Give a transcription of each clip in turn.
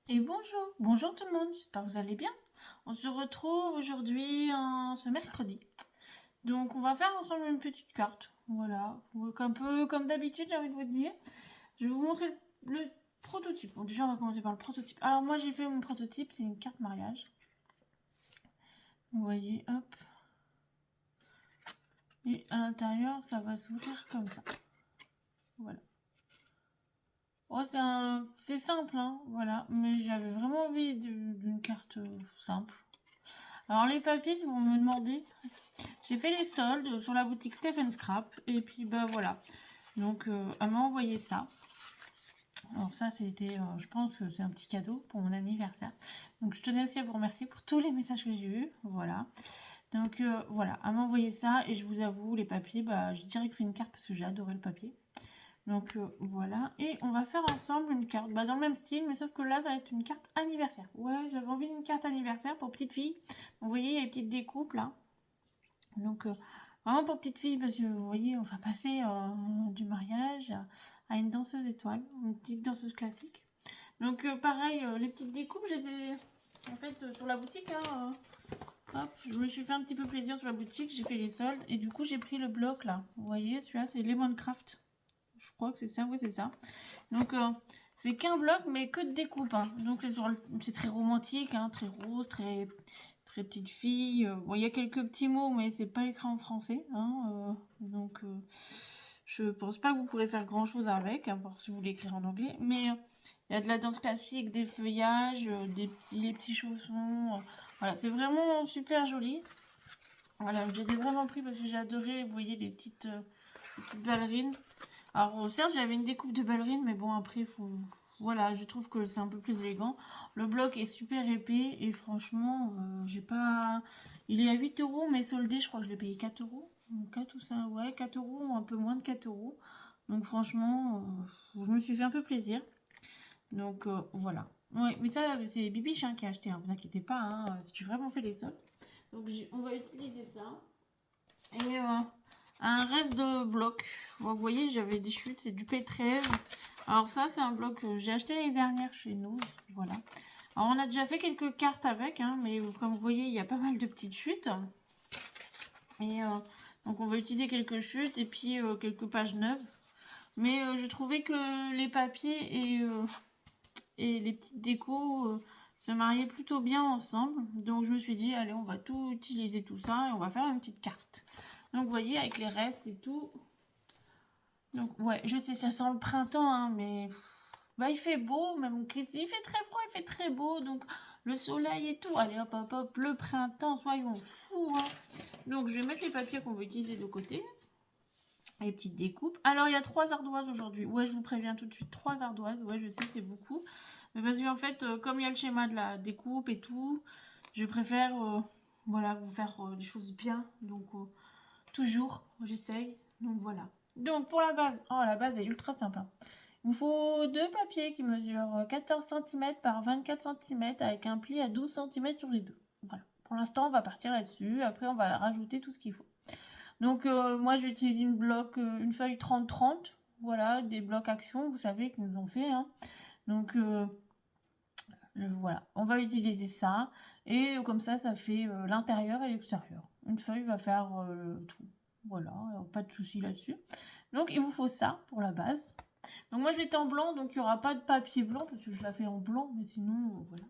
Et bonjour, bonjour tout le monde, j'espère que vous allez bien. On se retrouve aujourd'hui ce mercredi. Donc on va faire ensemble une petite carte. Voilà, donc un peu comme d'habitude j'ai envie de vous dire. Je vais vous montrer le prototype. Bon déjà on va commencer par le prototype. Alors moi j'ai fait mon prototype, c'est une carte mariage. Vous voyez, hop. Et à l'intérieur ça va s'ouvrir comme ça. Voilà. Oh, c'est simple, hein, voilà. Mais j'avais vraiment envie d'une carte simple. Alors les papiers, si vous me demandez, j'ai fait les soldes sur la boutique Stephen Scrap. Et puis bah voilà. Donc elle m'a envoyé ça. Alors ça c'était, je pense que c'est un petit cadeau pour mon anniversaire. Donc je tenais aussi à vous remercier pour tous les messages que j'ai eus. Voilà. Donc voilà, elle m'a envoyé ça. Et je vous avoue, les papiers, bah j'ai direct fait une carte parce que j'ai adoré le papier. Donc voilà, et on va faire ensemble une carte, bah, dans le même style, mais sauf que là ça va être une carte anniversaire. Ouais, j'avais envie d'une carte anniversaire pour petite fille. Donc, vous voyez, il y a les petites découpes là. Donc vraiment pour petite fille, parce que vous voyez, on va passer du mariage à une danseuse étoile, une petite danseuse classique. Donc pareil, les petites découpes, j'étais en fait sur la boutique. Hein, hop, je me suis fait un petit peu plaisir sur la boutique, j'ai fait les soldes et du coup j'ai pris le bloc là. Vous voyez, celui-là c'est Lemoncraft. Je crois que c'est ça, oui c'est ça. Donc c'est qu'un bloc mais que de découpe. Hein. Donc c'est très romantique, hein, très rose, très petite fille. Bon, il y a quelques petits mots mais c'est pas écrit en français. Hein, donc je pense pas que vous pourrez faire grand chose avec, à part si vous voulez écrire en anglais. Mais il y a de la danse classique, des feuillages, les petits chaussons. Voilà, c'est vraiment super joli. Voilà, je les ai vraiment pris parce que j'ai adoré, vous voyez, les petites ballerines. Alors certes j'avais une découpe de ballerine mais bon après faut voilà, je trouve que c'est un peu plus élégant. Le bloc est super épais et franchement j'ai pas, il est à 8 € mais soldé je crois que je l'ai payé 4 €, 4 ou 5, ouais 4 € ou un peu moins de 4 €. Donc franchement je me suis fait un peu plaisir. Donc voilà. Ouais, mais ça c'est Bibiche hein, qui a acheté, hein, vous inquiétez pas, hein, j'ai vraiment fait les soldes. Donc on va utiliser ça. Et un reste de bloc. Vous voyez, j'avais des chutes, c'est du P13. Alors ça, c'est un bloc que j'ai acheté l'année dernière chez nous. Voilà. Alors on a déjà fait quelques cartes avec, hein, mais comme vous voyez, il y a pas mal de petites chutes. Et donc on va utiliser quelques chutes et puis quelques pages neuves. Mais je trouvais que les papiers et les petites décos se mariaient plutôt bien ensemble. Donc je me suis dit, allez, on va tout utiliser tout ça et on va faire une petite carte. Donc vous voyez, avec les restes et tout. Donc ouais, je sais, ça sent le printemps, hein, mais bah, il fait beau, même ici, il fait très froid, il fait très beau, donc le soleil et tout. Allez hop hop hop, le printemps, soyons fous. Hein. Donc je vais mettre les papiers qu'on va utiliser de côté. Les petites découpes. Alors il y a 3 ardoises aujourd'hui. Ouais, je vous préviens tout de suite, 3 ardoises. Ouais, je sais, c'est beaucoup. Mais parce qu'en fait, comme il y a le schéma de la découpe et tout, je préfère voilà, vous faire des choses bien. Donc toujours, j'essaye. Donc voilà. Donc pour la base est ultra sympa. Il vous faut deux papiers qui mesurent 14 cm par 24 cm avec un pli à 12 cm sur les deux. Voilà. Pour l'instant, on va partir là-dessus. Après, on va rajouter tout ce qu'il faut. Donc moi, je vais utiliser une feuille 30-30. Voilà, des blocs action, vous savez, qu'ils nous ont fait. Hein. Donc voilà, on va utiliser ça. Et comme ça fait l'intérieur et l'extérieur. Une feuille va faire tout. Voilà, pas de souci là-dessus. Donc il vous faut ça pour la base. Donc moi je vais être en blanc, donc il n'y aura pas de papier blanc parce que je la fais en blanc, mais sinon voilà.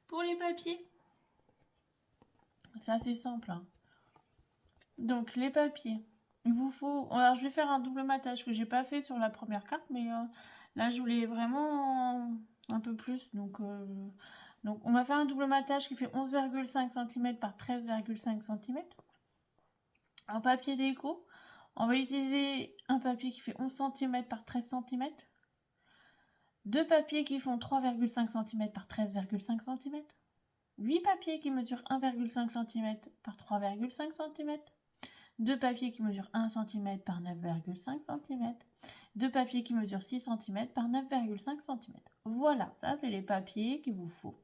Pour les papiers, c'est assez simple. Hein. Donc les papiers, il vous faut. Alors je vais faire un double matage que j'ai pas fait sur la première carte, mais là je voulais vraiment un peu plus. Donc on va faire un double matage qui fait 11,5 cm par 13,5 cm. En papier déco, on va utiliser un papier qui fait 11 cm par 13 cm. Deux papiers qui font 3,5 cm par 13,5 cm. 8 papiers qui mesurent 1,5 cm par 3,5 cm. Deux papiers qui mesurent 1 cm par 9,5 cm. Deux papiers qui mesurent 6 cm par 9,5 cm. Voilà, ça c'est les papiers qu'il vous faut.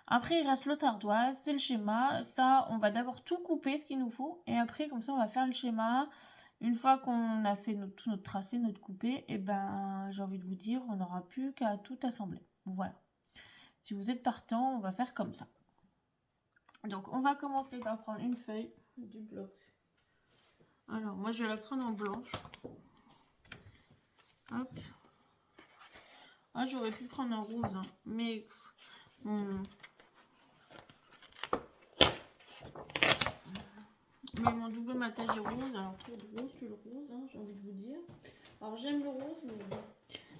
Après il reste l'autre ardoise, c'est le schéma. Ça, on va d'abord tout couper ce qu'il nous faut. Et après comme ça on va faire le schéma. Une fois qu'on a fait tout notre tracé, notre coupé, et ben j'ai envie de vous dire, on n'aura plus qu'à tout assembler. Voilà. Si vous êtes partant, on va faire comme ça. Donc, on va commencer par prendre une feuille du bloc. Alors, moi, je vais la prendre en blanche. Hop. Ah, j'aurais pu prendre en rose, hein, mais... Mais mon double matage est rose, alors trop de rose, tu le rose, hein, j'ai envie de vous dire. Alors, j'aime le rose, mais bon.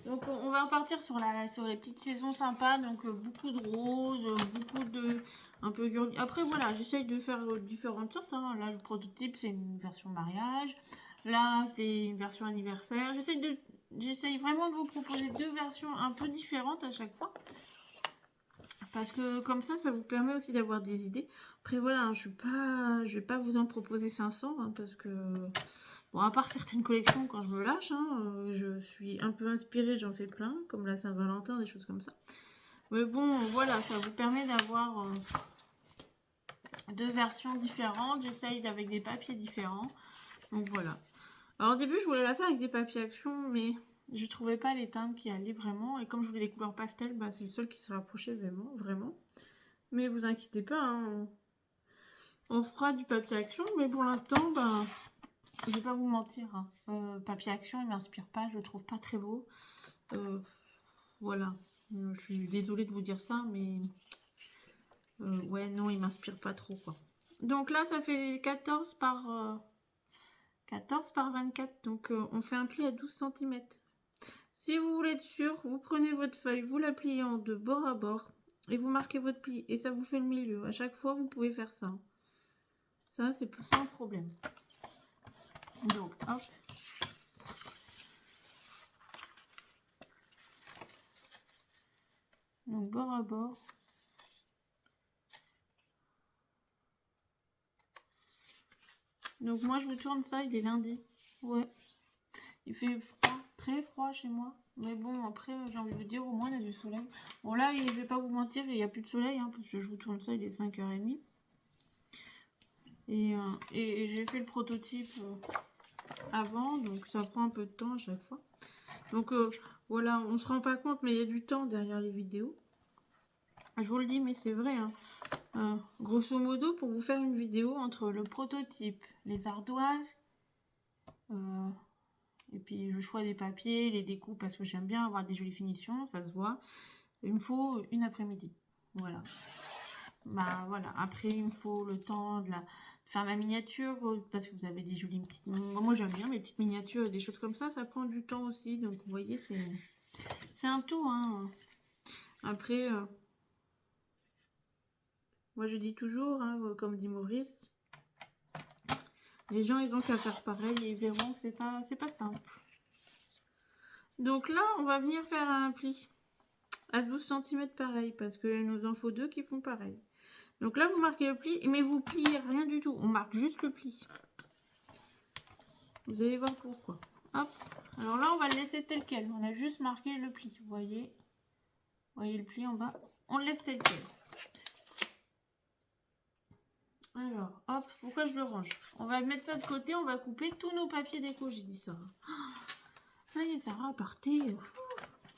Donc on va repartir sur les petites saisons sympas, donc beaucoup de roses, beaucoup de un peu girly. Après voilà, j'essaye de faire différentes sortes. Hein. Là le prototype c'est une version mariage, là c'est une version anniversaire. J'essaye vraiment de vous proposer deux versions un peu différentes à chaque fois. Parce que comme ça vous permet aussi d'avoir des idées. Après voilà, hein, je vais pas vous en proposer 500 hein, parce que... Bon, à part certaines collections, quand je me lâche, hein, je suis un peu inspirée, j'en fais plein, comme la Saint-Valentin, des choses comme ça. Mais bon, voilà, ça vous permet d'avoir deux versions différentes. J'essaye avec des papiers différents. Donc voilà. Alors au début, je voulais la faire avec des papiers action, mais je trouvais pas les teintes qui allaient vraiment. Et comme je voulais des couleurs pastel, bah, c'est le seul qui se rapprochait vraiment. Mais vous inquiétez pas, hein, on fera du papier action, mais pour l'instant, bah... Je vais pas vous mentir, hein. Papier action, il m'inspire pas, je le trouve pas très beau. Voilà, je suis désolée de vous dire ça, mais ouais, non, il m'inspire pas trop, quoi. Donc là, ça fait 14 par 24, donc on fait un pli à 12 cm. Si vous voulez être sûr, vous prenez votre feuille, vous la pliez en deux, bord à bord, et vous marquez votre pli, et ça vous fait le milieu. À chaque fois, vous pouvez faire ça. Ça, c'est sans problème. Donc, hop. Donc, bord à bord. Donc, moi, je vous tourne ça, il est lundi. Ouais. Il fait froid, très froid chez moi. Mais bon, après, j'ai envie de vous dire, au moins, il y a du soleil. Bon, là, je vais pas vous mentir, il n'y a plus de soleil, hein, parce que je vous tourne ça, il est 5h30. Et j'ai fait le prototype avant, donc ça prend un peu de temps à chaque fois. Donc, voilà, on se rend pas compte, mais il y a du temps derrière les vidéos. Je vous le dis, mais c'est vrai, hein. Grosso modo, pour vous faire une vidéo entre le prototype, les ardoises, et puis le choix des papiers, les découpes, parce que j'aime bien avoir des jolies finitions, ça se voit. Il me faut une après-midi. Voilà. Bah voilà. Après, il me faut le temps de faire ma miniature, parce que vous avez des jolies petites... Moi, j'aime bien mes petites miniatures, des choses comme ça. Ça prend du temps aussi. Donc, vous voyez, c'est un tout. Hein. Après, moi, je dis toujours, hein, comme dit Maurice, les gens, ils ont qu'à faire pareil et ils verront que c'est pas simple. Donc là, on va venir faire un pli à 12 cm pareil, parce qu'il nous en faut deux qui font pareil. Donc là, vous marquez le pli, mais vous pliez rien du tout. On marque juste le pli. Vous allez voir pourquoi. Hop. Alors là, on va le laisser tel quel. On a juste marqué le pli. Vous voyez le pli en bas. On le laisse tel quel. Alors, hop. Pourquoi je le range? On va mettre ça de côté. On va couper tous nos papiers déco. J'ai dit ça. Ça y est, Sarah, partez.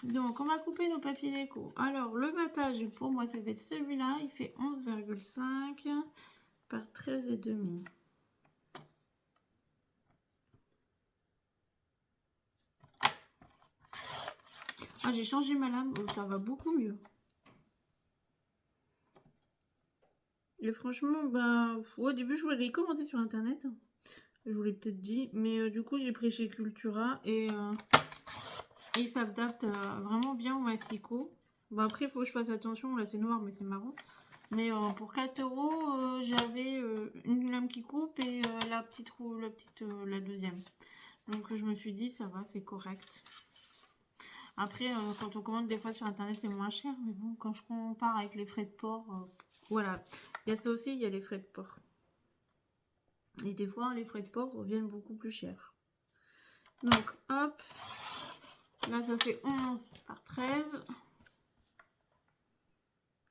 Donc, on va couper nos papiers déco. Alors, le battage, pour moi, ça va être celui-là. Il fait 11,5 par 13,5. Ah, j'ai changé ma lame. Oh, ça va beaucoup mieux. Et franchement, bah, au début, je voulais les commenter sur Internet. Je vous l'ai peut-être dit. Mais du coup, j'ai pris chez Cultura. Et il s'adapte vraiment bien au massicot. Bon, après, il faut que je fasse attention. Là, c'est noir, mais c'est marrant. Mais pour 4 €, j'avais une lame qui coupe et la deuxième. Donc, je me suis dit, ça va, c'est correct. Après, quand on commande des fois sur Internet, c'est moins cher. Mais bon, quand je compare avec les frais de port, voilà. Il y a ça aussi, il y a les frais de port. Et des fois, les frais de port reviennent beaucoup plus cher. Donc, hop. Là, ça fait 11 par 13.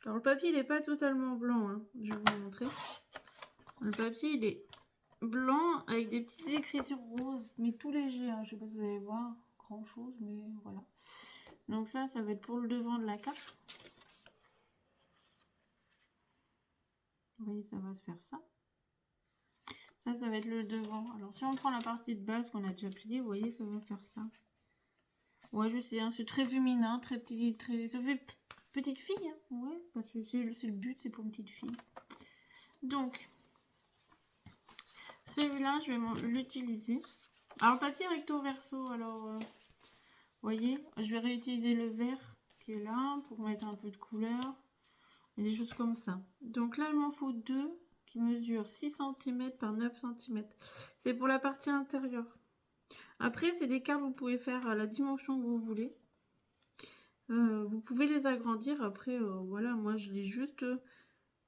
Alors, le papier, il n'est pas totalement blanc. Hein. Je vais vous montrer. Le papier, il est blanc avec des petites écritures roses, mais tout léger. Hein. Je sais pas si vous allez voir grand chose, mais voilà. Donc ça va être pour le devant de la carte. Vous voyez, ça va se faire ça. Ça va être le devant. Alors, si on prend la partie de base qu'on a déjà pliée, vous voyez, ça va faire ça. Ouais, je sais, hein, c'est très féminin, très petit, très... Ça fait petite fille, hein. Ouais, parce que c'est le but, c'est pour une petite fille. Donc, celui-là, je vais l'utiliser. Alors, papier recto verso, alors, vous voyez, je vais réutiliser le vert qui est là pour mettre un peu de couleur. Et des choses comme ça. Donc là, il m'en faut deux qui mesurent 6 cm par 9 cm. C'est pour la partie intérieure. Après, c'est des cartes, vous pouvez faire à la dimension que vous voulez. Vous pouvez les agrandir. Après, voilà, moi, je l'ai juste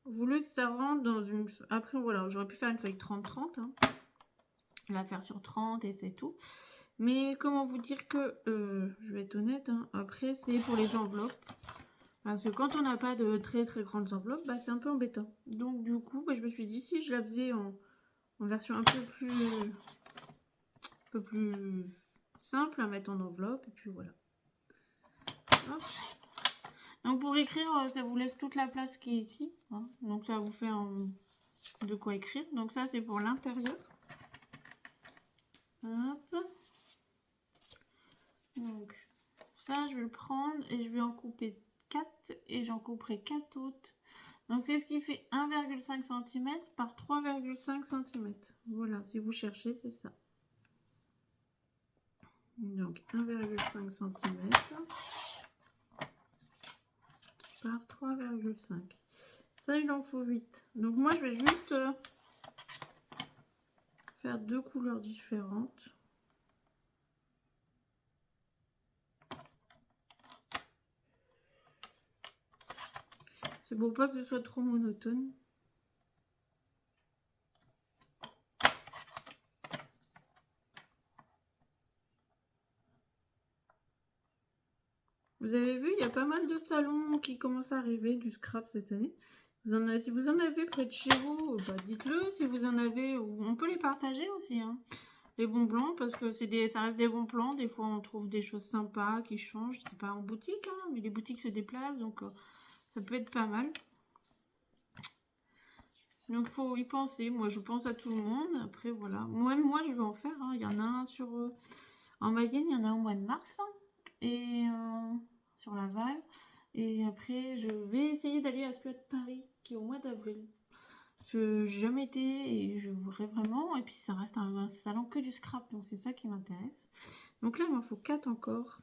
voulu que ça rentre dans une... Après, voilà, j'aurais pu faire une feuille 30-30. Hein. La faire sur 30 et c'est tout. Mais comment vous dire que... je vais être honnête, hein, après, c'est pour les enveloppes. Parce que quand on n'a pas de très grandes enveloppes, bah, c'est un peu embêtant. Donc du coup, bah, je me suis dit, si je la faisais en version un peu plus simple à mettre en enveloppe, et puis voilà. Hop. Donc pour écrire, ça vous laisse toute la place qui est ici. Hein. Donc ça vous fait de quoi écrire. Donc ça, c'est pour l'intérieur. Hop. Donc ça, je vais le prendre et je vais en couper 4 et j'en couperai 4 autres. Donc c'est ce qui fait 1,5 cm par 3,5 cm. Voilà, si vous cherchez, c'est ça. Donc 1,5 cm par 3,5. Ça, il en faut 8. Donc moi, je vais juste faire deux couleurs différentes. C'est pour pas que ce soit trop monotone. Vous avez vu, il y a pas mal de salons qui commencent à arriver du scrap cette année. Si vous en avez près de chez vous, bah dites-le. Si vous en avez, on peut les partager aussi. Hein. Les bons blancs, parce que ça reste des bons plans. Des fois, on trouve des choses sympas qui changent. C'est pas en boutique, hein, mais les boutiques se déplacent, donc ça peut être pas mal. Donc, faut y penser. Moi, je pense à tout le monde. Après, voilà. Moi, je vais en faire. Hein. Il y en a un en Mayenne, il y en a un au mois de mars. Et sur Laval. Et après, je vais essayer d'aller à Suède Paris, qui est au mois d'avril. Je n'ai jamais été et je voudrais vraiment. Et puis, ça reste un salon que du scrap. Donc, c'est ça qui m'intéresse. Donc là, il m'en faut 4 encore.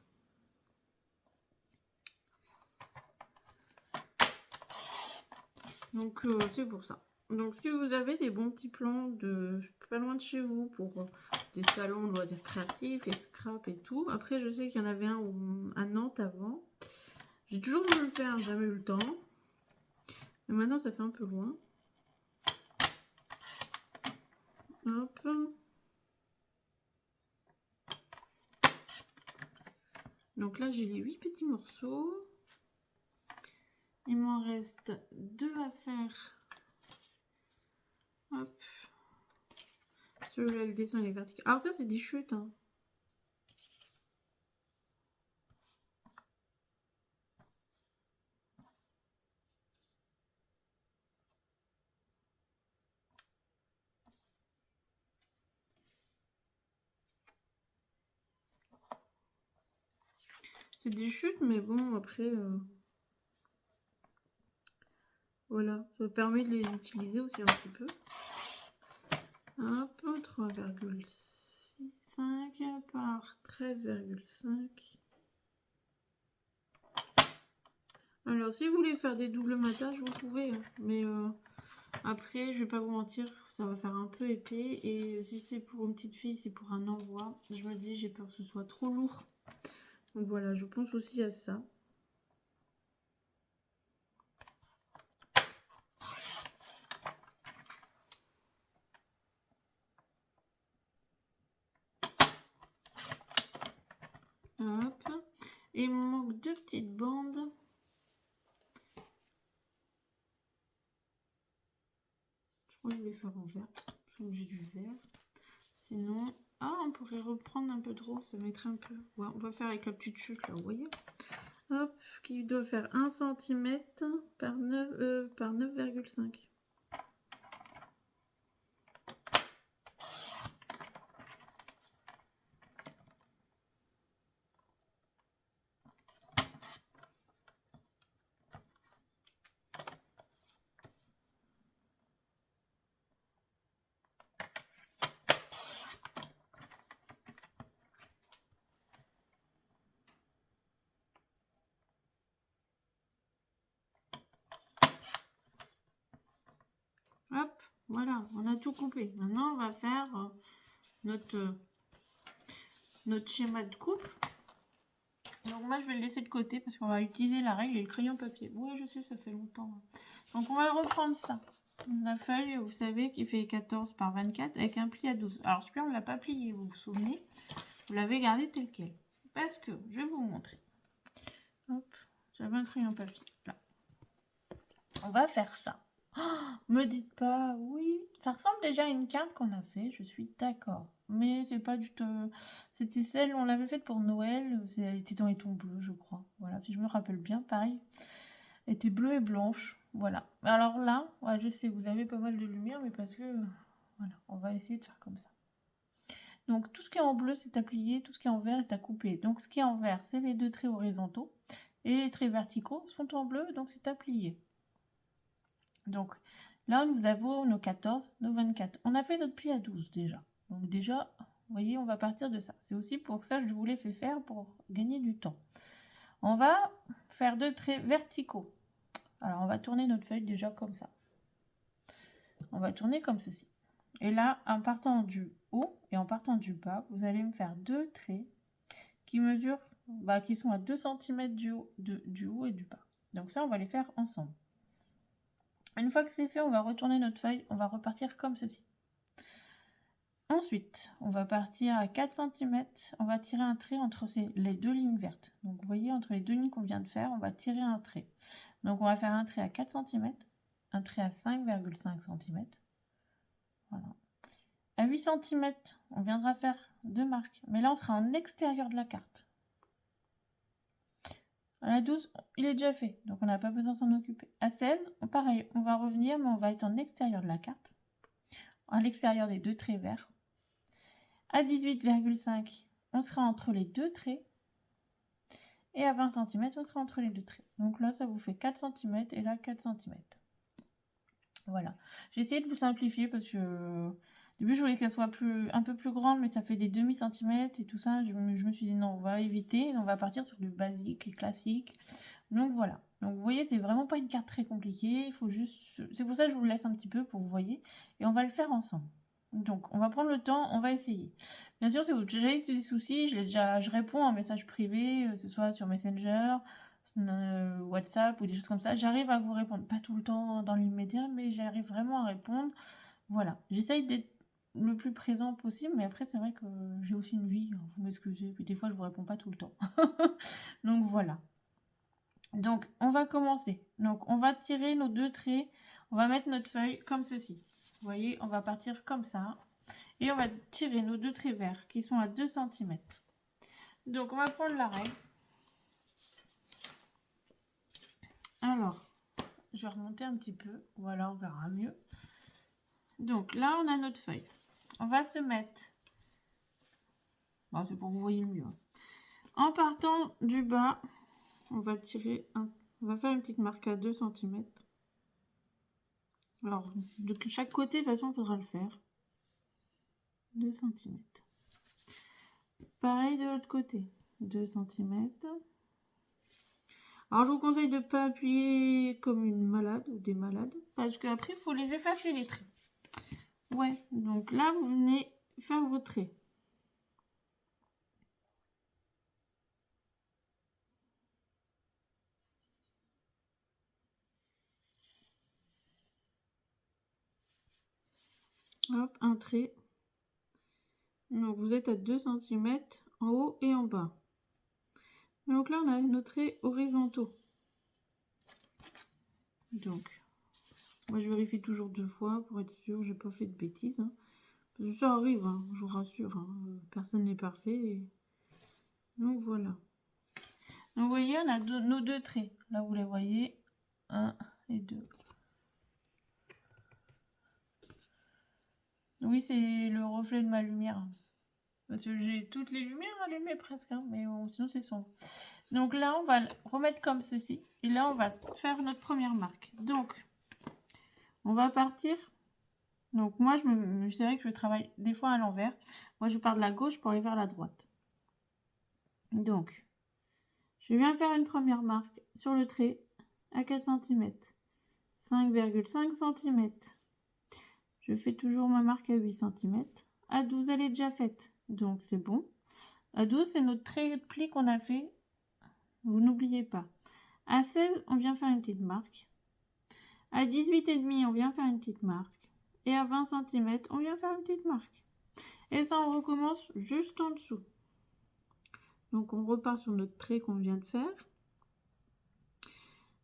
Donc, c'est pour ça. Donc, si vous avez des bons petits plans de pas loin de chez vous pour des salons de loisirs créatifs et scrap et tout. Après, je sais qu'il y en avait un à Nantes avant. J'ai toujours voulu le faire, jamais eu le temps. Mais maintenant, ça fait un peu loin. Hop. Donc là, j'ai les 8 petits morceaux. Il m'en reste 2 à faire. Hop. Celui-là, le dessin est vertical. Alors ça, c'est des chutes. Hein. C'est des chutes, mais bon, après... Voilà, ça permet de les utiliser aussi un petit peu. Hop, 3,5 par 13,5. Alors, si vous voulez faire des doubles matages, vous pouvez. Hein. Mais après, je vais pas vous mentir, ça va faire un peu épais. Et si c'est pour une petite fille, c'est pour un envoi. Je me dis, j'ai peur que ce soit trop lourd. Donc voilà, je pense aussi à ça. Hop. Et il me manque 2 petites bandes. Je crois que je vais faire en vert. J'ai du vert. Sinon, on pourrait reprendre un peu de rose, ça mettrait un peu. Ouais, on va faire avec la petite chute là, vous voyez. Hop, qui doit faire 1 cm par 9,5. Voilà, on a tout coupé. Maintenant, on va faire notre schéma de coupe. Donc moi, je vais le laisser de côté parce qu'on va utiliser la règle et le crayon papier. Oui, je sais, ça fait longtemps. Donc on va reprendre ça. La feuille, vous savez, qui fait 14 par 24 avec un pli à 12. Alors celui-là, on ne l'a pas plié, vous vous souvenez? Vous l'avez gardé tel quel. Parce que, je vais vous montrer. Hop, j'avais un crayon papier. Là. On va faire ça. Oh, me dites pas, oui, ça ressemble déjà à une carte qu'on a fait, je suis d'accord. Mais c'est pas du tout... C'était celle, on l'avait faite pour Noël, elle était dans les tons bleus, je crois. Voilà, si je me rappelle bien, pareil. Elle était bleue et blanche, voilà. Alors là, ouais, je sais, vous avez pas mal de lumière, mais parce que... Voilà, on va essayer de faire comme ça. Donc tout ce qui est en bleu, c'est à plier, tout ce qui est en vert est à couper. Donc ce qui est en vert, c'est les deux traits horizontaux. Et les traits verticaux sont en bleu, donc c'est à plier. Donc là, nous avons nos 14, nos 24. On a fait notre pli à 12 déjà. Donc déjà, vous voyez, on va partir de ça. C'est aussi pour ça que je vous l'ai fait faire pour gagner du temps. On va faire deux traits verticaux. Alors, on va tourner notre feuille déjà comme ça. On va tourner comme ceci. Et là, en partant du haut et en partant du bas, vous allez me faire deux traits qui mesurent, qui sont à 2 cm du haut et du bas. Donc ça, on va les faire ensemble. Une fois que c'est fait, on va retourner notre feuille, on va repartir comme ceci. Ensuite, on va partir à 4 cm, on va tirer un trait entre les deux lignes vertes. Donc vous voyez, entre les deux lignes qu'on vient de faire, on va tirer un trait. Donc on va faire un trait à 4 cm, un trait à 5,5 cm. Voilà. À 8 cm, on viendra faire deux marques, mais là on sera en extérieur de la carte. À la 12, il est déjà fait, donc on n'a pas besoin de s'en occuper. À 16, pareil, on va revenir, mais on va être en extérieur de la carte, à l'extérieur des deux traits verts. À 18,5, on sera entre les deux traits. Et à 20 cm, on sera entre les deux traits. Donc là, ça vous fait 4 cm et là, 4 cm. Voilà. J'ai essayé de vous simplifier parce que au début, je voulais qu'elle soit un peu plus grande, mais ça fait des demi-centimètres et tout ça. Je me suis dit non, on va éviter. On va partir sur du basique et classique. Donc voilà. Donc vous voyez, c'est vraiment pas une carte très compliquée. Il faut juste... C'est pour ça que je vous laisse un petit peu pour vous voyez. Et on va le faire ensemble. Donc on va prendre le temps, on va essayer. Bien sûr, si vous avez des soucis, je réponds en message privé, que ce soit sur Messenger, WhatsApp ou des choses comme ça. J'arrive à vous répondre, pas tout le temps dans l'immédiat, mais j'arrive vraiment à répondre. Voilà, j'essaye d'être le plus présent possible, mais après c'est vrai que j'ai aussi une vie, hein, vous m'excusez, puis des fois je vous réponds pas tout le temps. Donc voilà. Donc on va commencer. Donc on va tirer nos deux traits, on va mettre notre feuille comme ceci. Vous voyez, on va partir comme ça. Et on va tirer nos deux traits verts qui sont à 2 cm. Donc on va prendre la règle. Alors, je vais remonter un petit peu. Voilà, on verra mieux. Donc là, on a notre feuille. On va se mettre... Bon, c'est pour que vous voyez mieux. En partant du bas, on va tirer on va faire une petite marque à 2 cm. Alors, de chaque côté, de toute façon, il faudra le faire. 2 cm. Pareil de l'autre côté. 2 cm. Alors, je vous conseille de ne pas appuyer comme une malade ou des malades. Parce qu'après, il faut les effacer, les traits. Ouais, donc là, vous venez faire vos traits. Hop, un trait. Donc, vous êtes à 2 cm en haut et en bas. Donc là, on a nos traits horizontaux. Donc, moi, je vérifie toujours 2 fois pour être sûr, j'ai pas fait de bêtises. Hein. Parce que ça arrive, hein, je vous rassure. Hein, personne n'est parfait. Donc, voilà. Donc, vous voyez, on a nos deux traits. Là, vous les voyez. 1 et 2. Oui, c'est le reflet de ma lumière. Parce que j'ai toutes les lumières allumées presque, hein, mais bon, sinon c'est sombre. Donc là, on va le remettre comme ceci. Et là, on va faire notre première marque. Donc, on va partir. Donc moi, c'est vrai que je travaille des fois à l'envers. Moi, je pars de la gauche pour aller vers la droite. Donc, je viens faire une première marque sur le trait à 4 cm. 5,5 cm. Je fais toujours ma marque à 8 cm. À 12, elle est déjà faite, donc c'est bon. À 12, c'est notre trait de pli qu'on a fait. Vous n'oubliez pas. À 16, on vient faire une petite marque. À 18,5, on vient faire une petite marque. Et à 20 cm, on vient faire une petite marque. Et ça, on recommence juste en dessous. Donc, on repart sur notre trait qu'on vient de faire.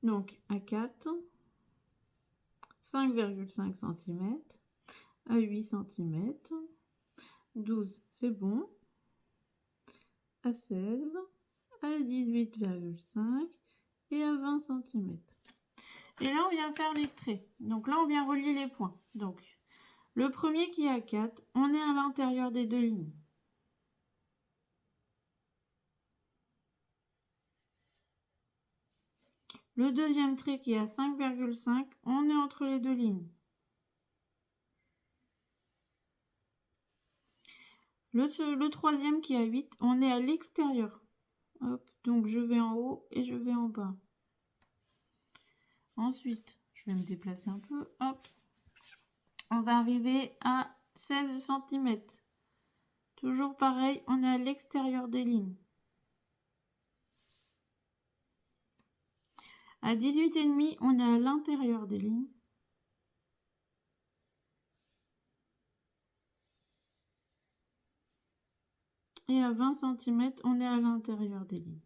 Donc, à 4, 5,5 cm, à 8 cm, 12, c'est bon, à 16, à 18,5 et à 20 cm. Et là, on vient faire les traits. Donc là, on vient relier les points. Donc, le premier qui est à 4, on est à l'intérieur des deux lignes. Le deuxième trait qui est à 5,5, on est entre les deux lignes. Le troisième qui est à 8, on est à l'extérieur. Hop, donc je vais en haut et je vais en bas. Ensuite, je vais me déplacer un peu. Hop, on va arriver à 16 cm. Toujours pareil, on est à l'extérieur des lignes. À 18,5, on est à l'intérieur des lignes. Et à 20 cm, on est à l'intérieur des lignes.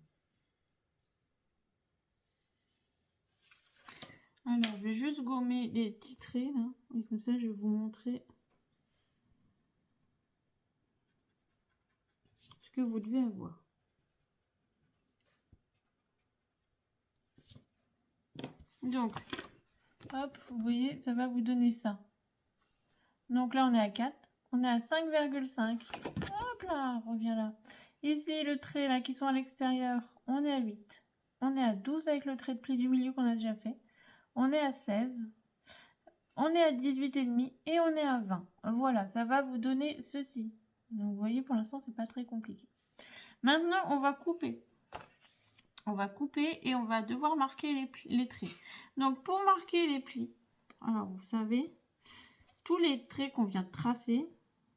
Alors, je vais juste gommer les petits traits là. Et comme ça, je vais vous montrer ce que vous devez avoir. Donc, hop, vous voyez, ça va vous donner ça. Donc là, on est à 4. On est à 5,5. Hop là, reviens là. Ici, le trait là qui sont à l'extérieur, on est à 8. On est à 12 avec le trait de pli du milieu qu'on a déjà fait. On est à 16. On est à 18,5 et on est à 20. Voilà, ça va vous donner ceci. Donc vous voyez, pour l'instant, c'est pas très compliqué. Maintenant, on va couper. On va couper et on va devoir marquer les traits. Donc pour marquer les plis, alors vous savez, tous les traits qu'on vient de tracer,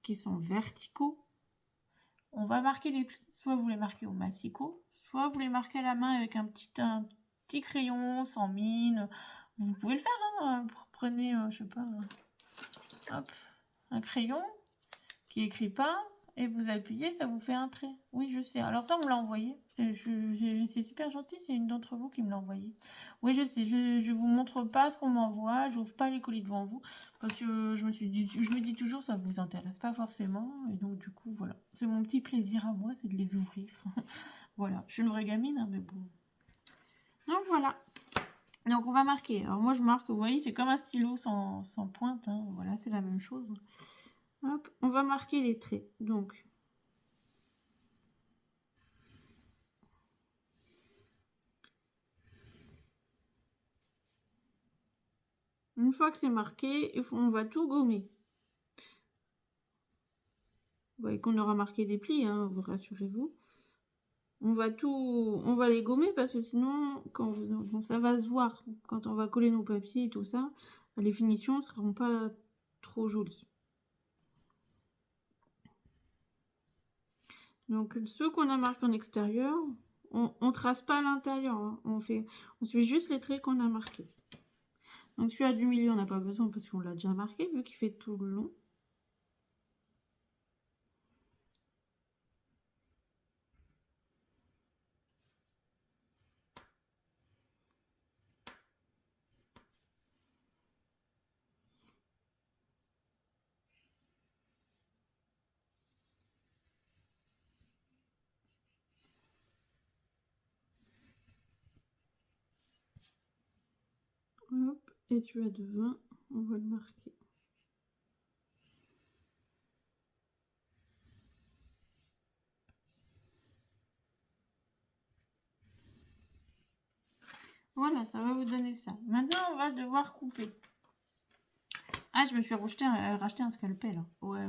qui sont verticaux, on va marquer les plis. Soit vous les marquez au massicot, soit vous les marquez à la main avec un petit crayon sans mine. Vous pouvez le faire, hein. Prenez, je sais pas, hop, un crayon qui écrit pas et vous appuyez, ça vous fait un trait. Oui, je sais. Alors ça, on me l'a envoyé. C'est super gentil, c'est une d'entre vous qui me l'a envoyé. Oui, je sais. Je vous montre pas ce qu'on m'envoie. J'ouvre pas les colis devant vous parce que je me dis toujours ça vous intéresse pas forcément et donc du coup voilà, c'est mon petit plaisir à moi, c'est de les ouvrir. Voilà, je suis une vraie gamine, hein, mais bon. Donc voilà. Donc on va marquer. Alors moi je marque, vous voyez, c'est comme un stylo sans pointe. Hein. Voilà, c'est la même chose. Hop, on va marquer les traits. Donc, une fois que c'est marqué, on va tout gommer. Vous voyez qu'on aura marqué des plis, hein, vous rassurez-vous. On va les gommer parce que sinon, ça va se voir. Quand on va coller nos papiers et tout ça, les finitions ne seront pas trop jolies. Donc, ceux qu'on a marqués en extérieur, on trace pas à l'intérieur. Hein. On suit juste les traits qu'on a marqués. Donc, celui-là du milieu, on n'a pas besoin parce qu'on l'a déjà marqué, vu qu'il fait tout le long. Hop, et celui-là de 20, on va le marquer. Voilà, ça va vous donner ça. Maintenant, on va devoir couper. Ah, je me suis racheté un scalpel. Ouais.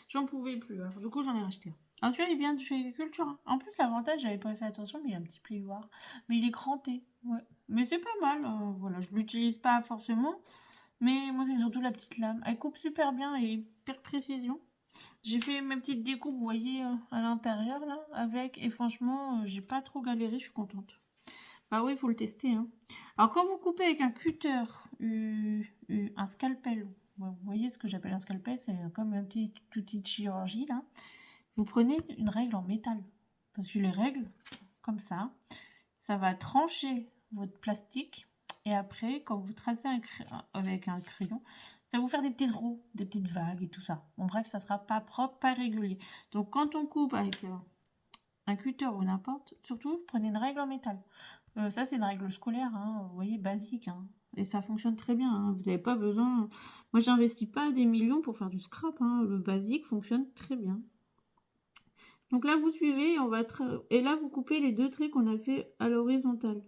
J'en pouvais plus. Alors, du coup, j'en ai racheté un. Alors, celui-là, il vient de chez Cultura. En plus, l'avantage, j'avais pas fait attention, mais il y a un petit plioir. Mais il est cranté. Ouais. Mais c'est pas mal. Voilà, je l'utilise pas forcément. Mais moi, c'est surtout la petite lame. Elle coupe super bien et hyper précision. J'ai fait mes petites découpes, vous voyez, à l'intérieur, là, avec. Et franchement, j'ai pas trop galéré, je suis contente. Bah oui, il faut le tester, hein. Alors, quand vous coupez avec un cutter, un scalpel, vous voyez ce que j'appelle un scalpel, c'est comme un petit outil de chirurgie, là. Vous prenez une règle en métal. Parce que les règles, comme ça va trancher votre plastique. Et après, quand vous tracez avec un crayon, ça va vous faire des petits trous, des petites vagues et tout ça. Bon, bref, ça sera pas propre, pas régulier. Donc, quand on coupe avec un cutter ou n'importe, surtout, prenez une règle en métal. Ça, c'est une règle scolaire, hein, vous voyez, basique. Hein. Et ça fonctionne très bien. Hein. Vous n'avez pas besoin... Moi, j'investis pas des millions pour faire du scrap. Hein. Le basique fonctionne très bien. Donc là, vous suivez, et là, vous coupez les 2 traits qu'on a fait à l'horizontale.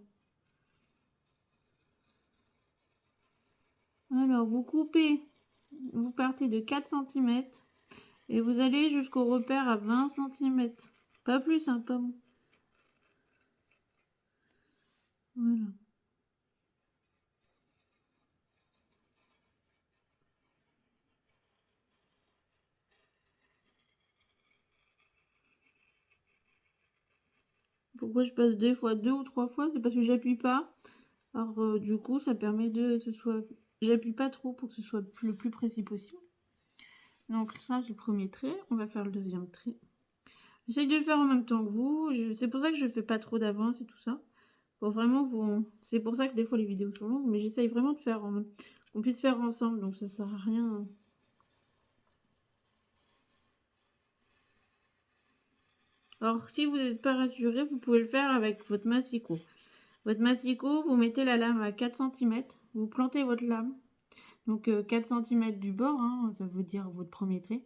Alors, vous coupez, vous partez de 4 cm et vous allez jusqu'au repère à 20 cm. Pas plus, hein, pas bon. Voilà. Pourquoi je passe 2 fois, 2 ou 3 fois? C'est parce que j'appuie pas. Alors, du coup, ça permet de ce soit... J'appuie pas trop pour que ce soit le plus précis possible. Donc ça, c'est le premier trait. On va faire le deuxième trait. J'essaye de le faire en même temps que vous. C'est pour ça que je fais pas trop d'avance et tout ça. Pour vraiment vous... C'est pour ça que des fois les vidéos sont longues. Mais j'essaye vraiment de faire... qu'on puisse faire ensemble. Donc ça sert à rien... Alors, si vous n'êtes pas rassuré, vous pouvez le faire avec votre massicot. Votre massicot, vous mettez la lame à 4 cm. Vous plantez votre lame. Donc 4 cm du bord, hein, ça veut dire votre premier trait.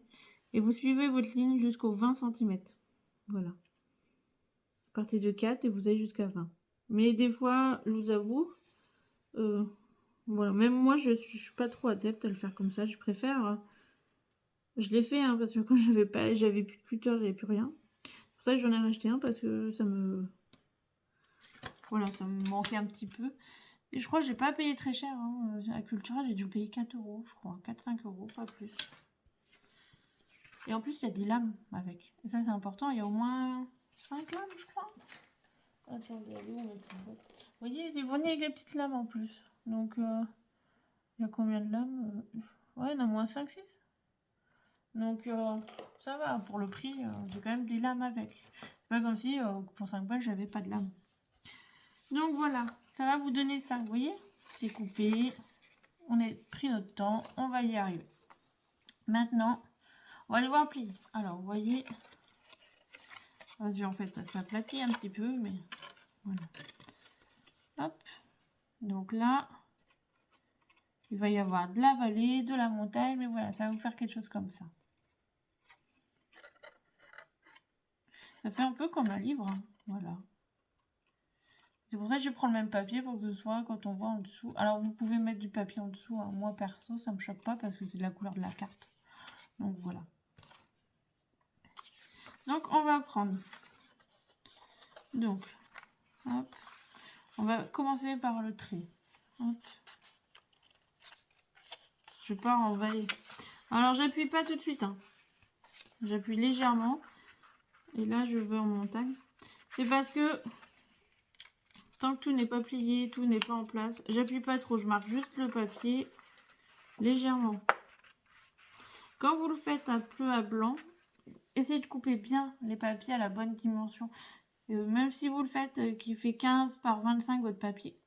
Et vous suivez votre ligne jusqu'aux 20 cm. Voilà. Partez de 4 et vous allez jusqu'à 20. Mais des fois, je vous avoue, voilà, même moi, je suis pas trop adepte à le faire comme ça. Je préfère... je l'ai fait, hein, parce que quand j'avais plus de cutter, j'avais plus rien. C'est pour ça que j'en ai racheté un, parce que ça me... Voilà, ça me manquait un petit peu. Et je crois que j'ai pas payé très cher. Hein. À Cultura, j'ai dû payer 4 euros, je crois. 4-5 euros, pas plus. Et en plus, il y a des lames avec. Et ça, c'est important. Il y a au moins 5 lames, je crois. Attendez, allez, on met Vous voyez, c'est venu avec les petites lames en plus. Donc, il y a combien de lames? Ouais, il y en a moins 5-6. Donc, ça va. Pour le prix, j'ai quand même des lames avec. C'est pas comme si, pour 5 balles, j'avais pas de lames. Donc, voilà. Ça va vous donner ça, vous voyez? C'est coupé. On a pris notre temps. On va y arriver. Maintenant, on va devoir plier. Alors, vous voyez... Vas-y, en fait, ça s'aplatit un petit peu, mais voilà. Hop. Donc là, il va y avoir de la vallée, de la montagne, mais voilà, ça va vous faire quelque chose comme ça. Ça fait un peu comme un livre, hein. Voilà. C'est pour ça que je prends le même papier pour que ce soit quand on voit en dessous. Alors, vous pouvez mettre du papier en dessous, hein. Moi, perso, ça me choque pas parce que c'est de la couleur de la carte. Donc, voilà. Donc, on va prendre. Donc, hop. On va commencer par le trait. Hop. Je pars en vallée. Alors, j'appuie pas tout de suite, hein. J'appuie légèrement. Et là, je vais en montagne. C'est parce que tant que tout n'est pas plié, tout n'est pas en place, j'appuie pas trop. Je marque juste le papier légèrement. Quand vous le faites à bleu à blanc, essayez de couper bien les papiers à la bonne dimension. Même si vous le faites qui fait 15 par 25 votre papier,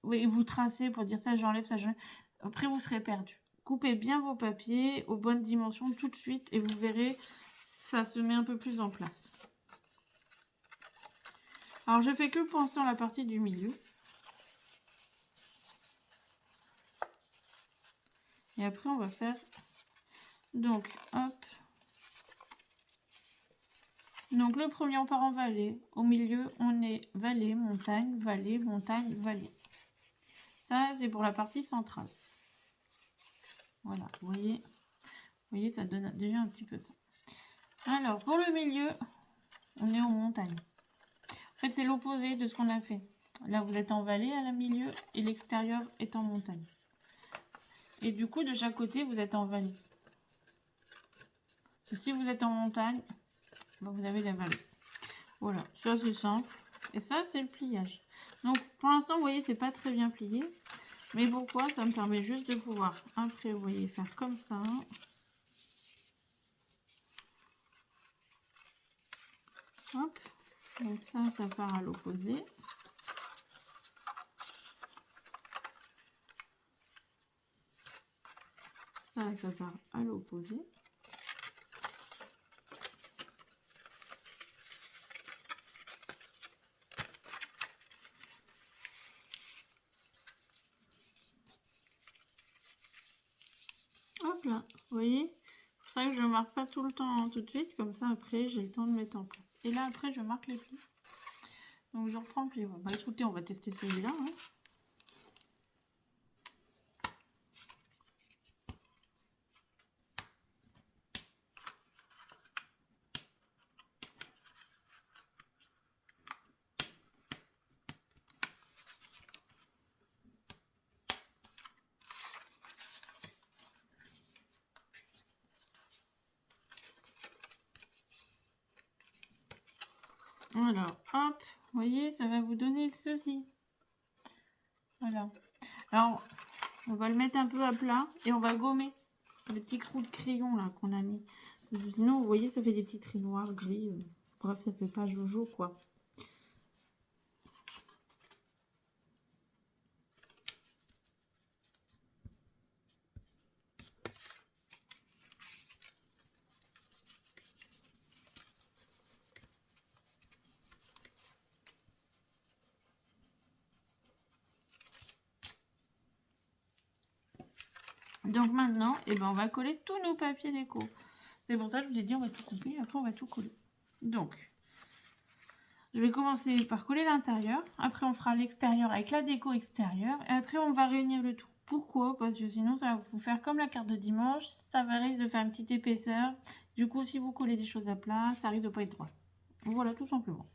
oui, vous tracez pour dire ça j'enlève, ça j'enlève. Après, vous serez perdu. Coupez bien vos papiers aux bonnes dimensions tout de suite et vous verrez, ça se met un peu plus en place. Alors, je fais que pour l'instant la partie du milieu. Et après, on va faire... Donc, hop. Donc, le premier, on part en vallée. Au milieu, on est vallée, montagne, vallée, montagne, vallée. Ça, c'est pour la partie centrale. Voilà, vous voyez, ça donne déjà un petit peu ça. Alors, pour le milieu, on est en montagne. En fait, c'est l'opposé de ce qu'on a fait. Là, vous êtes en vallée à la milieu et l'extérieur est en montagne. Et du coup, de chaque côté, vous êtes en vallée. Si vous êtes en montagne, ben, vous avez la vallée. Voilà, ça c'est simple. Et ça, c'est le pliage. Donc, pour l'instant, vous voyez, c'est pas très bien plié. Mais pourquoi? Ça me permet juste de pouvoir, après, vous voyez, faire comme ça. Hop. Donc ça part à l'opposé. Ça part à l'opposé. Hop là, vous voyez? C'est pour ça que je ne marque pas tout le temps tout de suite, comme ça après j'ai le temps de mettre en place. Et là après je marque les plis. Donc je reprends le pli. Bah écoutez, on va tester celui-là. Hein. Voilà, hop, vous voyez, ça va vous donner ceci. Voilà. Alors, on va le mettre un peu à plat et on va gommer les petits trous de crayon là qu'on a mis. Sinon, vous voyez, ça fait des petits traits noirs, gris. Bref, ça fait pas jojo quoi. Donc maintenant, eh ben, on va coller tous nos papiers déco. C'est pour ça que je vous ai dit on va tout couper et après on va tout coller. Donc, je vais commencer par coller l'intérieur. Après, on fera l'extérieur avec la déco extérieure. Et après, on va réunir le tout. Pourquoi? Parce que sinon, ça va vous faire comme la carte de dimanche. Ça va risque de faire une petite épaisseur. Du coup, si vous collez des choses à plat, ça risque de pas être droit. Voilà, tout simplement.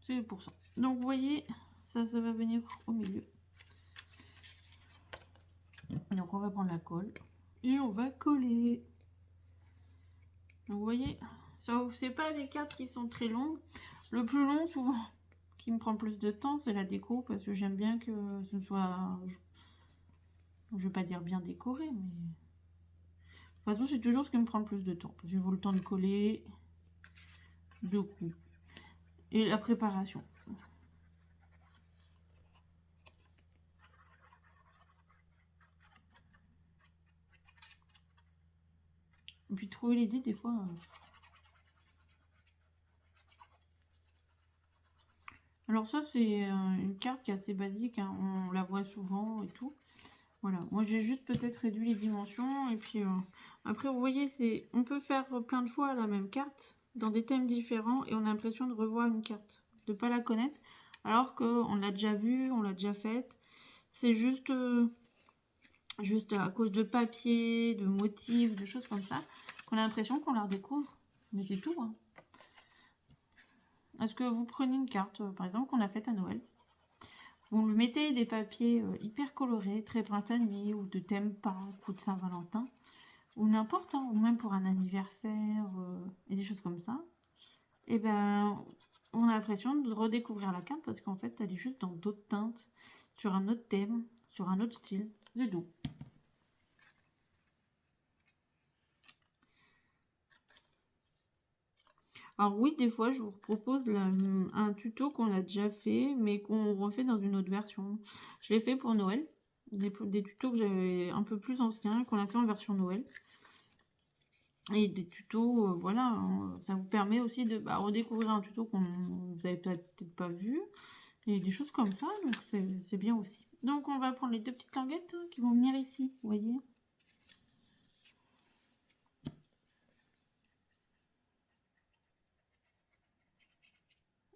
C'est pour ça. Donc, vous voyez, ça va venir au milieu. Donc, on va prendre la colle. Et on va coller. Donc, vous voyez, ça c'est pas des cartes qui sont très longues. Le plus long, souvent, qui me prend le plus de temps, c'est la déco, parce que j'aime bien que ce soit, je vais pas dire bien décoré, mais de toute façon, c'est toujours ce qui me prend le plus de temps, parce qu'il faut le temps de coller, de coups, et la préparation. Et puis trouver l'idée, des fois... Alors ça, c'est une carte qui est assez basique, hein. On la voit souvent et tout. Voilà, moi j'ai juste peut-être réduit les dimensions, et puis après, vous voyez, on peut faire plein de fois la même carte, dans des thèmes différents, et on a l'impression de revoir une carte, de pas la connaître, alors qu'on l'a déjà vue, on l'a déjà faite. C'est juste à cause de papier, de motifs, de choses comme ça, qu'on a l'impression qu'on la redécouvre. Mais c'est tout, hein. Est-ce que vous prenez une carte, par exemple, qu'on a faite à Noël, vous lui mettez des papiers hyper colorés, très printaniers, ou de thème Pâques, ou de Saint-Valentin, ou n'importe, hein, ou même pour un anniversaire, et des choses comme ça, et ben, on a l'impression de redécouvrir la carte, parce qu'en fait, elle est juste dans d'autres teintes, sur un autre thème, sur un autre style. C'est tout. Alors oui, des fois, je vous propose un tuto qu'on a déjà fait, mais qu'on refait dans une autre version. Je l'ai fait pour Noël, des tutos que j'avais un peu plus anciens, qu'on a fait en version Noël. Et des tutos, voilà, hein, ça vous permet aussi de redécouvrir un tuto qu'on vous avez peut-être pas vu, et des choses comme ça, donc c'est bien aussi. Donc on va prendre les deux petites languettes hein, qui vont venir ici, vous voyez.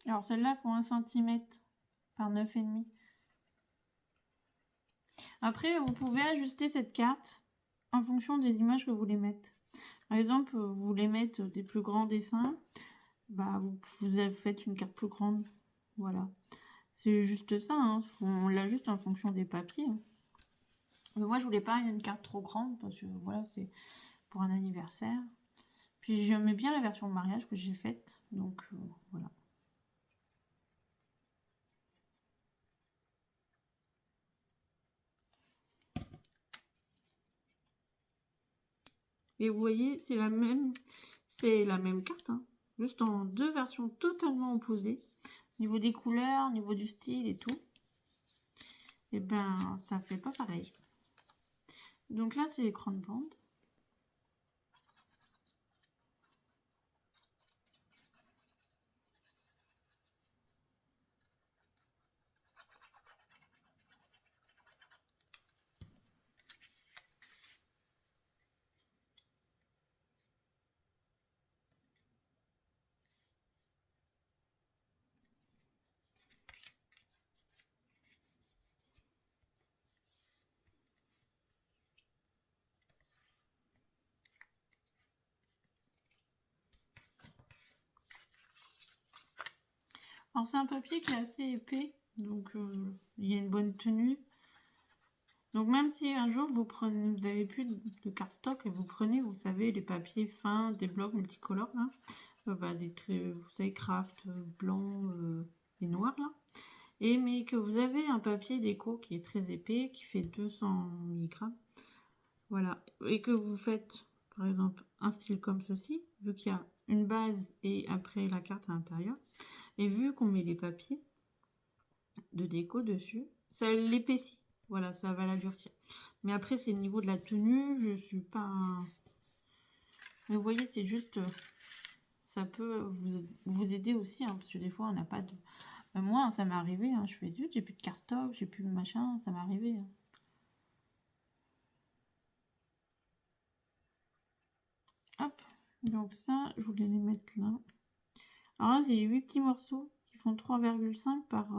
Alors celles-là font 1 cm par 9,5. Après, vous pouvez ajuster cette carte en fonction des images que vous voulez mettre. Par exemple, vous voulez mettre des plus grands dessins, vous faites une carte plus grande. Voilà. C'est juste ça, hein. On l'ajuste en fonction des papiers. Mais moi, je voulais pas une carte trop grande parce que voilà, c'est pour un anniversaire. Puis j'aimais bien la version mariage que j'ai faite, donc voilà. Et vous voyez, c'est la même carte, hein, juste en deux versions totalement opposées. Au niveau des couleurs, au niveau du style et tout. Et ben, ça fait pas pareil. Donc là, c'est l'écran de bande. Alors c'est un papier qui est assez épais, donc il y a une bonne tenue. Donc même si un jour vous avez plus de cardstock et vous prenez, vous savez, les papiers fins, des blocs multicolores là, des traits, vous savez, craft, blanc et noir là. Et mais que vous avez un papier déco qui est très épais, qui fait 200 mg, voilà, et que vous faites par exemple un style comme ceci, vu qu'il y a une base et après la carte à l'intérieur, et vu qu'on met les papiers de déco dessus, ça l'épaissit. Voilà, ça va la durcir. Mais après, c'est au niveau de la tenue, je suis pas... Mais vous voyez, c'est juste... Ça peut vous aider aussi, hein, parce que des fois, on n'a pas de... moi, ça m'est arrivé, hein, je fais du, j'ai plus de cardstock, j'ai plus de machin, ça m'est arrivé. Hein. Hop, donc ça, je voulais les mettre là. Alors là, c'est 8 petits morceaux qui font 3,5 par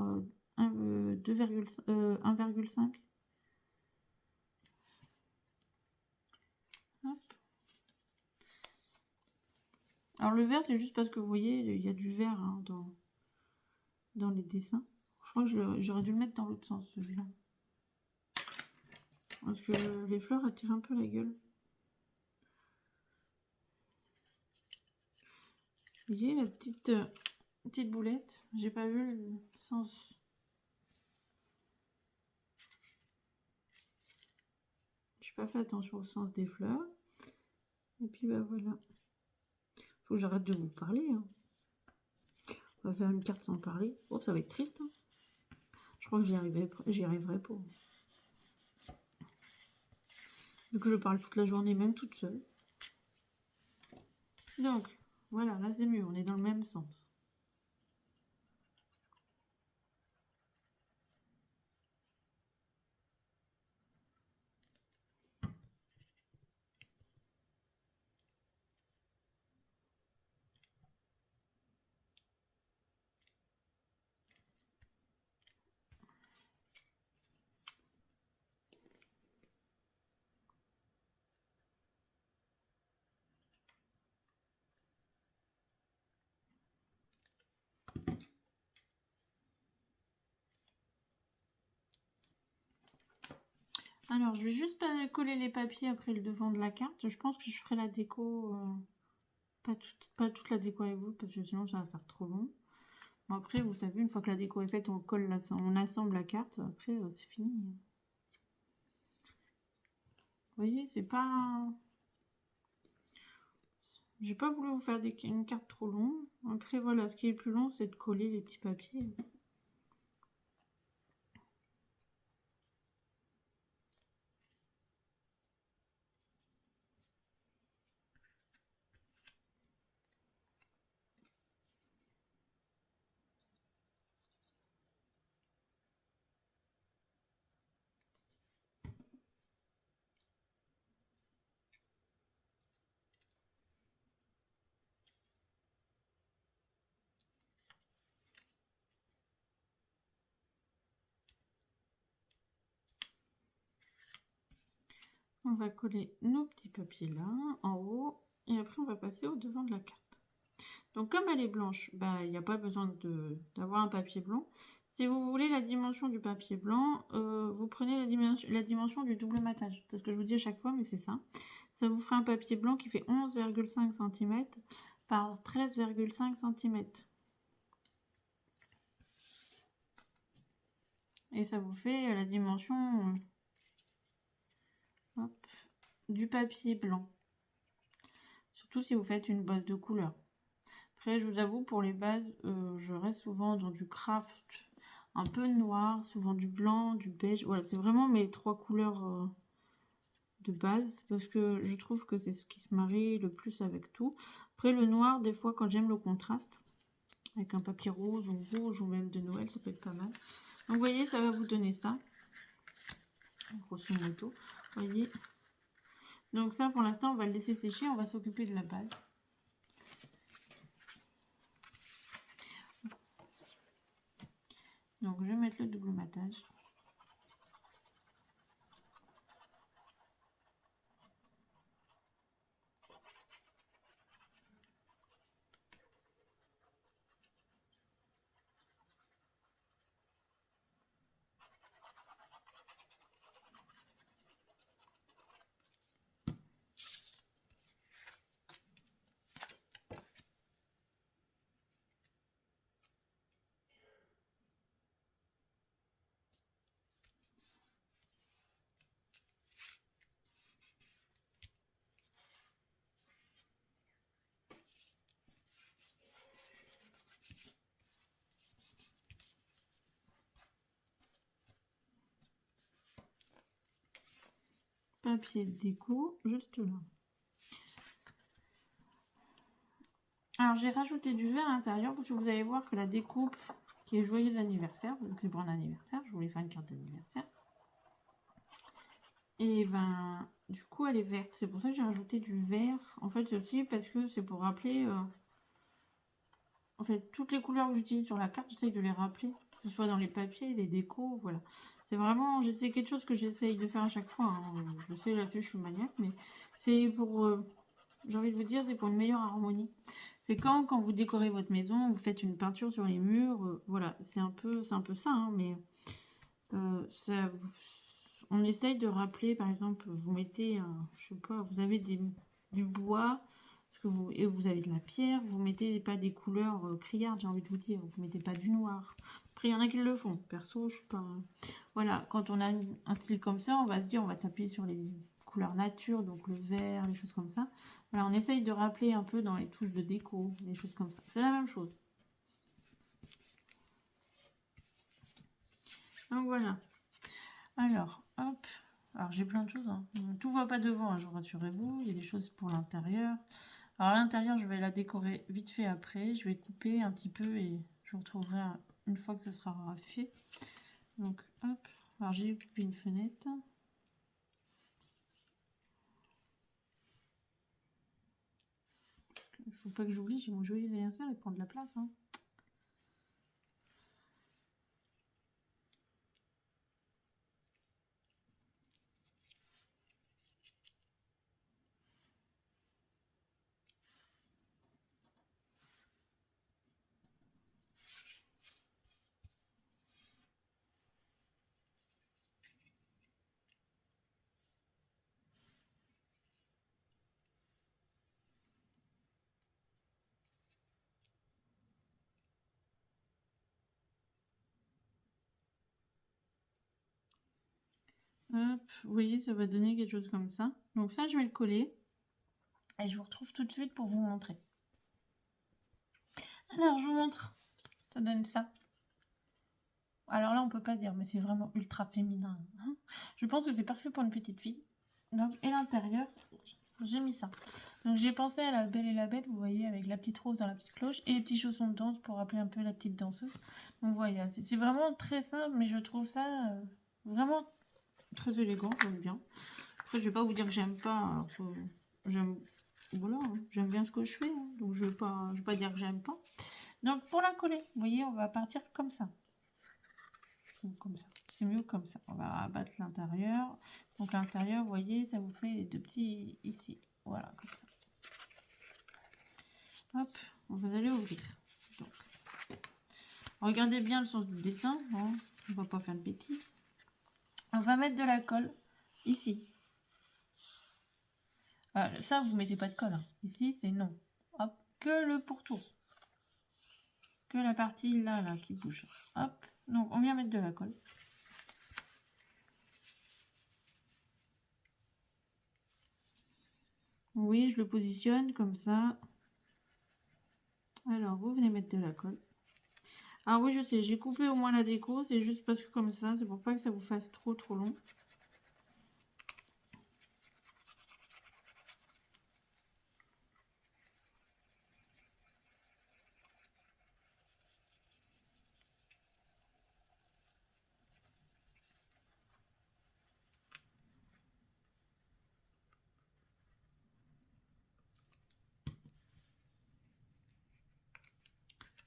1,5. Hop. Alors le vert, c'est juste parce que vous voyez, il y a du vert hein, dans les dessins. Je crois que j'aurais dû le mettre dans l'autre sens, celui-là. Parce que les fleurs attirent un peu la gueule. Vous voyez la petite boulette. J'ai pas vu le sens. J'ai pas fait attention au sens des fleurs. Et puis bah voilà. Faut que j'arrête de vous parler. Hein. On va faire une carte sans parler. Oh, ça va être triste. Hein. Je crois que j'y arriverai pas. Vu que je parle toute la journée, même toute seule. Donc, voilà, là c'est mieux. On est dans le même sens. Alors, je vais juste coller les papiers après le devant de la carte. Je pense que je ferai la déco, pas toute la déco avec vous, parce que sinon ça va faire trop long. Bon, après, vous savez, une fois que la déco est faite, on colle on assemble la carte. Après, c'est fini. Vous voyez, c'est pas... J'ai pas voulu vous faire une carte trop longue. Après, voilà, ce qui est plus long, c'est de coller les petits papiers. On va coller nos petits papiers là, en haut. Et après, on va passer au devant de la carte. Donc, comme elle est blanche, bah, il n'y a pas besoin d'avoir un papier blanc. Si vous voulez la dimension du papier blanc, vous prenez la dimension du double matage. C'est ce que je vous dis à chaque fois, mais c'est ça. Ça vous fera un papier blanc qui fait 11,5 cm par 13,5 cm. Et ça vous fait la dimension du papier blanc. Surtout si vous faites une base de couleur. Après, je vous avoue, pour les bases, je reste souvent dans du craft un peu noir, souvent du blanc, du beige. Voilà, c'est vraiment mes 3 couleurs de base, parce que je trouve que c'est ce qui se marie le plus avec tout. Après, le noir, des fois, quand j'aime le contraste, avec un papier rose ou rouge, ou même de Noël, ça peut être pas mal. Donc, vous voyez, ça va vous donner ça. Grosso modo, vous voyez. Donc ça, pour l'instant, on va le laisser sécher, on va s'occuper de la base. Donc, je vais mettre le double matage. Papier de déco, juste là. Alors, j'ai rajouté du vert à l'intérieur parce que vous allez voir que la découpe qui est joyeux anniversaire, donc c'est pour un anniversaire, je voulais faire une carte d'anniversaire. Et ben, du coup, elle est verte. C'est pour ça que j'ai rajouté du vert. En fait, aussi parce que c'est pour rappeler... en fait, toutes les couleurs que j'utilise sur la carte, j'essaye de les rappeler. Que ce soit dans les papiers, les décos, voilà. C'est vraiment... C'est quelque chose que j'essaye de faire à chaque fois. Hein. Je sais, là-dessus, je suis maniaque, mais c'est pour... j'ai envie de vous dire, c'est pour une meilleure harmonie. C'est quand vous décorez votre maison, vous faites une peinture sur les murs, voilà, c'est un peu ça, hein, mais ça, on essaye de rappeler, par exemple, vous mettez, je sais pas, vous avez du bois, et vous avez de la pierre, vous mettez pas des couleurs criardes, j'ai envie de vous dire, vous mettez pas du noir. Après, il y en a qui le font, perso, je suis pas... Voilà, quand on a un style comme ça, on va se dire, on va taper sur les couleurs nature, donc le vert, les choses comme ça. Voilà, on essaye de rappeler un peu dans les touches de déco, des choses comme ça. C'est la même chose. Donc voilà. Alors, hop. Alors j'ai plein de choses. Hein. Tout va pas devant, hein, rassurez-vous. Il y a des choses pour l'intérieur. Alors l'intérieur, je vais la décorer vite fait après. Je vais couper un petit peu et je vous retrouverai une fois que ce sera fait. Donc hop. Alors j'ai occupé une fenêtre. Il faut pas que j'oublie, j'ai mon joli anniversaire, il prend de la place. Hein. Hop, vous voyez, ça va donner quelque chose comme ça. Donc ça, je vais le coller. Et je vous retrouve tout de suite pour vous montrer. Alors, je vous montre. Ça donne ça. Alors là, on peut pas dire, mais c'est vraiment ultra féminin. Hein. Je pense que c'est parfait pour une petite fille. Donc, et l'intérieur, j'ai mis ça. Donc, j'ai pensé à la Belle et la Bête, vous voyez, avec la petite rose dans la petite cloche. Et les petits chaussons de danse pour rappeler un peu la petite danseuse. Donc, vous voyez, c'est vraiment très simple, mais je trouve ça vraiment très élégant, j'aime bien. Après, je vais pas vous dire que j'aime pas. J'aime... Voilà, hein, j'aime bien ce que je fais. Hein, donc, je vais pas dire que j'aime pas. Donc, pour la coller, vous voyez, on va partir comme ça. Comme ça, c'est mieux comme ça. On va abattre l'intérieur. Donc l'intérieur, vous voyez, ça vous fait les deux petits ici. Voilà, comme ça. Hop, vous allez ouvrir. Donc, Regardez bien le sens du dessin, hein. On va pas faire de bêtises. On va mettre de la colle ici. Ça, vous mettez pas de colle, hein. Ici, c'est non. Hop, que le pourtour. Que la partie là qui bouge. Hop, donc on vient mettre de la colle. Oui, je le positionne comme ça. Alors, vous venez mettre de la colle. Ah oui, je sais, j'ai coupé au moins la déco. C'est juste parce que comme ça, c'est pour pas que ça vous fasse trop long.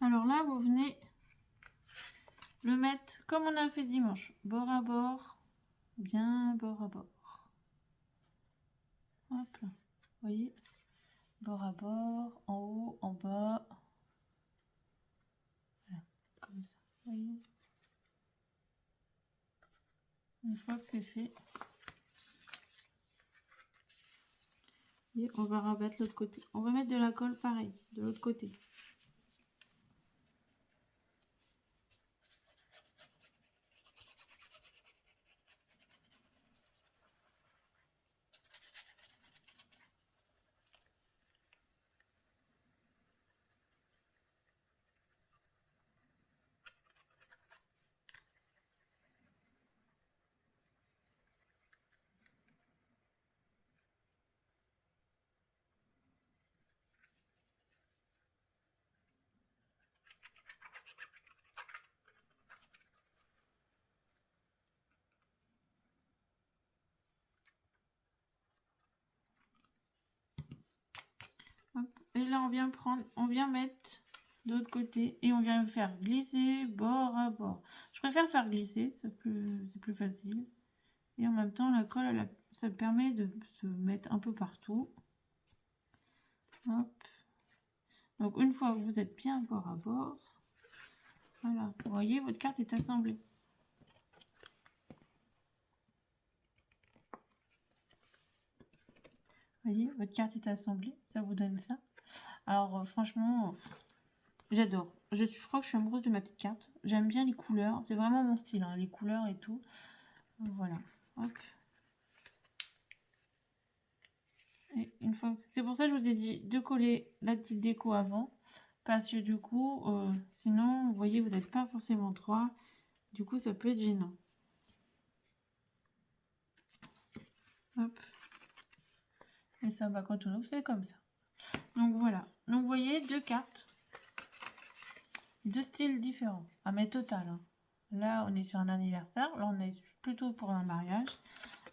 Alors là, vous venez le mettre comme on a fait dimanche. Bord à bord. Bien bord à bord. Hop là. Vous voyez? Bord à bord. En haut, en bas. Voilà. Comme ça. Vous voyez? Une fois que c'est fait. Et on va rabattre l'autre côté. On va mettre de la colle pareil, de l'autre côté. Hop. Et là, on vient mettre de l'autre côté et on vient faire glisser bord à bord. Je préfère faire glisser, c'est plus facile. Et en même temps, la colle, ça permet de se mettre un peu partout. Hop. Donc, une fois que vous êtes bien bord à bord, voilà, vous voyez, votre carte est assemblée. Vous voyez, votre carte est assemblée, ça vous donne ça. Alors, franchement, j'adore. Je crois que je suis amoureuse de ma petite carte. J'aime bien les couleurs, c'est vraiment mon style, hein, les couleurs et tout. Voilà, hop. Et une fois, c'est pour ça que je vous ai dit de coller la petite déco avant, parce que du coup, sinon, vous voyez, vous n'êtes pas forcément 3. Du coup, ça peut être gênant. Hop. Et ça va quand on ouvre, c'est comme ça. Donc voilà. Donc vous voyez, 2 cartes, 2 styles différents. Ah mais total. Hein. Là, on est sur un anniversaire. Là, on est plutôt pour un mariage.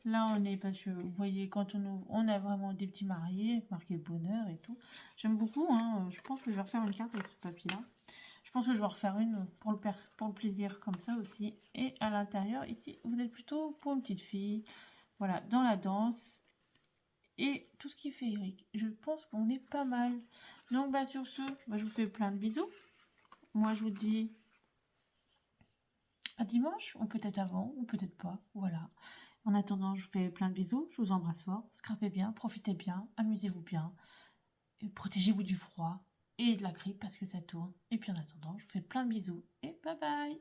Là, on est parce que vous voyez, quand on ouvre, on a vraiment des petits mariés, marqué bonheur et tout. J'aime beaucoup. Hein. Je pense que je vais refaire une carte avec ce papier-là. Je pense que je vais refaire une pour le plaisir comme ça aussi. Et à l'intérieur, ici, vous êtes plutôt pour une petite fille. Voilà, dans la danse. Et tout ce qui fait Eric. Je pense qu'on est pas mal. Donc, bah, sur ce, bah, je vous fais plein de bisous. Moi, je vous dis à dimanche, ou peut-être avant, ou peut-être pas. Voilà. En attendant, je vous fais plein de bisous. Je vous embrasse fort. Scrapez bien, profitez bien, amusez-vous bien. Protégez-vous du froid et de la grippe parce que ça tourne. Et puis en attendant, je vous fais plein de bisous et bye bye.